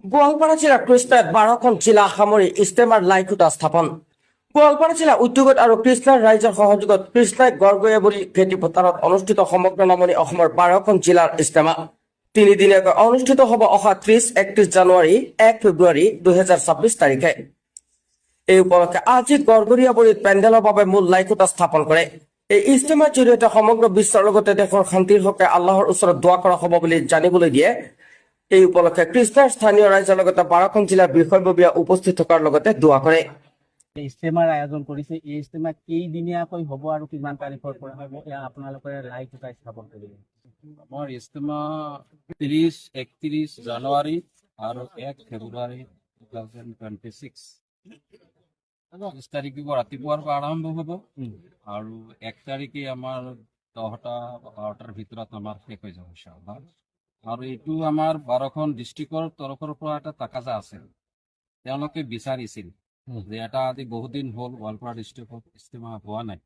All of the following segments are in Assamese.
গোৱালপাৰা জিলা কৃষ্ণাত 12খন জিলা সামৰি ইষ্টেমাৰ লাইকুটা স্থাপন। গোৱালপাৰা জিলা উদ্যোগত আৰু কৃষ্ণাৰ ৰাইজৰ সহযোগত কৃষ্ণাই গড়গয়া বুলি খেতি পথাৰত অনুষ্ঠিত সমগ্ৰ নামনি অসমৰ 12খন জিলাৰ ইষ্টেমা তিনিদিনীয়াকৈ অনুষ্ঠিত হ'ব অহা 30-31 জানুৱাৰী 1 ফেব্ৰুৱাৰী 2026 তাৰিখে। এই উপলক্ষে আজি গড়গড়িয়াবৰীত পেণ্ডেলৰ বাবে মূল লাইকুটা স্থাপন কৰে। এই ইষ্টেমাৰ জৰিয়তে সমগ্ৰ বিশ্বৰ লগতে দেশৰ শান্তিৰ হকে আল্লাহৰ ওচৰত দোৱা কৰা হ'ব বুলি জানিবলৈ দিয়ে। এই উপলক্ষে কৃষ্ণাৰ স্থানীয় ৰাইজৰ লগতে 12খন জিলাৰ বিষয়ববীয়া উপস্থিত থকাৰ লগতে দোৱা কৰে। ইষ্টেমাৰ আয়োজন কৰিছে। এই ইষ্টেমা কেইদিনীয়াকৈ হ'ব আৰু কিমান তাৰিখৰ পৰা হ'ব এয়া আপোনালোকে লাইভ এটা স্থাপন কৰিব। আমাৰ ইজতেমা 30-31 জানুৱাৰী আৰু 1 ফেব্ৰুৱাৰী 2026 তাৰিখে ৰাতিপুৱাৰ পৰা আৰম্ভ হ'ব আৰু 1 তাৰিখে আমাৰ 10টা-12টাৰ ভিতৰত আমাৰ শেষ হৈ যাব ইনশাআল্লাহ। আৰু এইটো আমাৰ 12খন ডিষ্ট্ৰিক্টৰ তৰফৰ পৰা এটা তাকাজা আছে। তেওঁলোকে বিচাৰিছিল যে এটা আজি বহুত দিন হ'ল গোৱালপাৰা ডিষ্ট্ৰিক্টত ইজতেমা হোৱা নাই।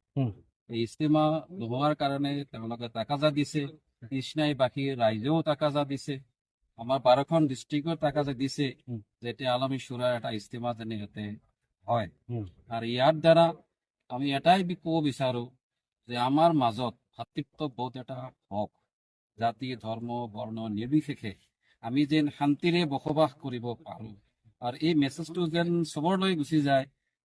এই ইজতেমা নোহোৱাৰ কাৰণে তেওঁলোকে তাকাজা দিছে। কৃষ্ণাই বাকী ৰাইজেও তাকাজা দিছে। আমাৰ 12খন ডিষ্ট্ৰিক্টৰ তাকাজা দিছে যে এতিয়া আলমী শুৰাৰ এটা ইজতেমা যেন ইয়াতে হয়। আৰু ইয়াৰ দ্বাৰা আমি এটাই ক'ব বিচাৰো যে আমাৰ মাজত ভাতৃত্ববোধ এটা হওক, জাতি ধৰ্ম বৰ্ণ নিৰ্বিশেষে আমি যেন শান্তিৰে বসবাস কৰিব পাৰো। আৰু এই মেছেজটো যেন চবৰলৈ গুচি যায়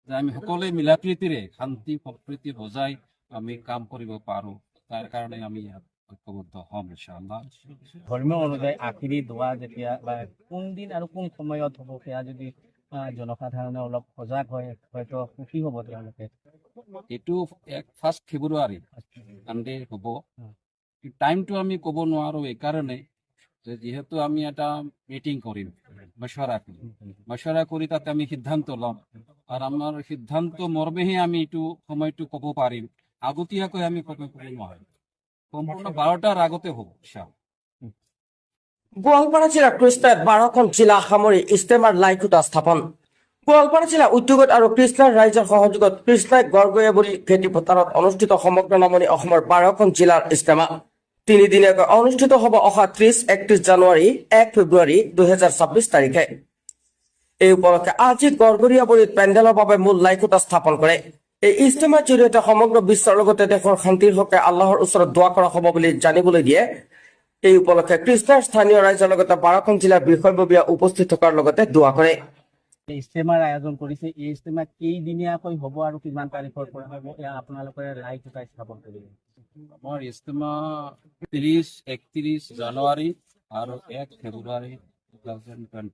যে আমি সকলোৱে মিলা প্ৰীতিৰে শান্তি সম্প্ৰীতি বজাই আমি কাম কৰিব পাৰো। তাৰ কাৰণে আমি ইয়াত ঐক্যবদ্ধ হ'ম ইনশাআল্লাহ। ধৰ্মীয় অনুযায়ী আখিৰি দোৱা যেতিয়া বা কোন দিন আৰু কোন সময়ত হ'ব সেয়া যদি জনসাধাৰণে অলপ সজাগ হয় হয়তো সুখী হ'ব তেওঁলোকে। এইটো 1 ফেব্ৰুৱাৰী সানডে হ'ব। টাইমটো আমি ক'ব নোৱাৰো এইকাৰণে যে যিহেতু আমি এটা মিটিং কৰিম, মশৱৰা কৰি তাতে আমি সিদ্ধান্ত ল'ম। আৰু আমাৰ সিদ্ধান্ত মৰ্মেহে আমি এইটো সময়টো ক'ব পাৰিম। আগতীয়াকৈ আমি ক'ব নোৱাৰিম। সম্পূৰ্ণ 12টাৰ আগতে হ'ব ইনশাআল্লাহ। গোৱালপাৰা জিলা কৃষ্ণাত 12খন জিলা সামৰি ইষ্টেমাৰ লাইকুটা স্থাপন। গোৱালপাৰা জিলা উদ্যোগত আৰু কৃষ্ণাৰ ৰাইজৰ সহযোগত কৃষ্ণাই গড়গয়া বুলি খেতি পথাৰত অনুষ্ঠিত সমগ্ৰ নামনি অসমৰ 12খন জিলাৰ ইষ্টেমা তিনিদিনীয়াকৈ অনুষ্ঠিত হ'ব অহা 30-31 জানুৱাৰী 1 ফেব্ৰুৱাৰী 2026 তাৰিখে। এই উপলক্ষে আজি গড়গড়িয়াবৰীত পেণ্ডেলৰ বাবে মূল লাইকুটা স্থাপন কৰে। এই ইষ্টেমাৰ জৰিয়তে সমগ্ৰ বিশ্বৰ লগতে দেশৰ শান্তিৰ হকে আল্লাহৰ ওচৰত দোৱা কৰা হ'ব বুলি জানিবলৈ দিয়ে। এই উপলক্ষে কৃষ্ণাৰ স্থানীয় ৰাইজৰ লগতে 12খন জিলাৰ বিষয়ববীয়া উপস্থিত থকাৰ লগতে দোৱা কৰে। ইষ্টেমাৰ আয়োজন কৰিছে। এই ইষ্টেমা কেইদিনীয়াকৈ হ'ব আৰু কিমান তাৰিখৰ পৰা হ'ব এয়া আপোনালোকে লাইভ এটা স্থাপন কৰিব। আমাৰ ইজতেমা 30-31 জানুৱাৰী আৰু 1 ফেব্ৰুৱাৰী 2026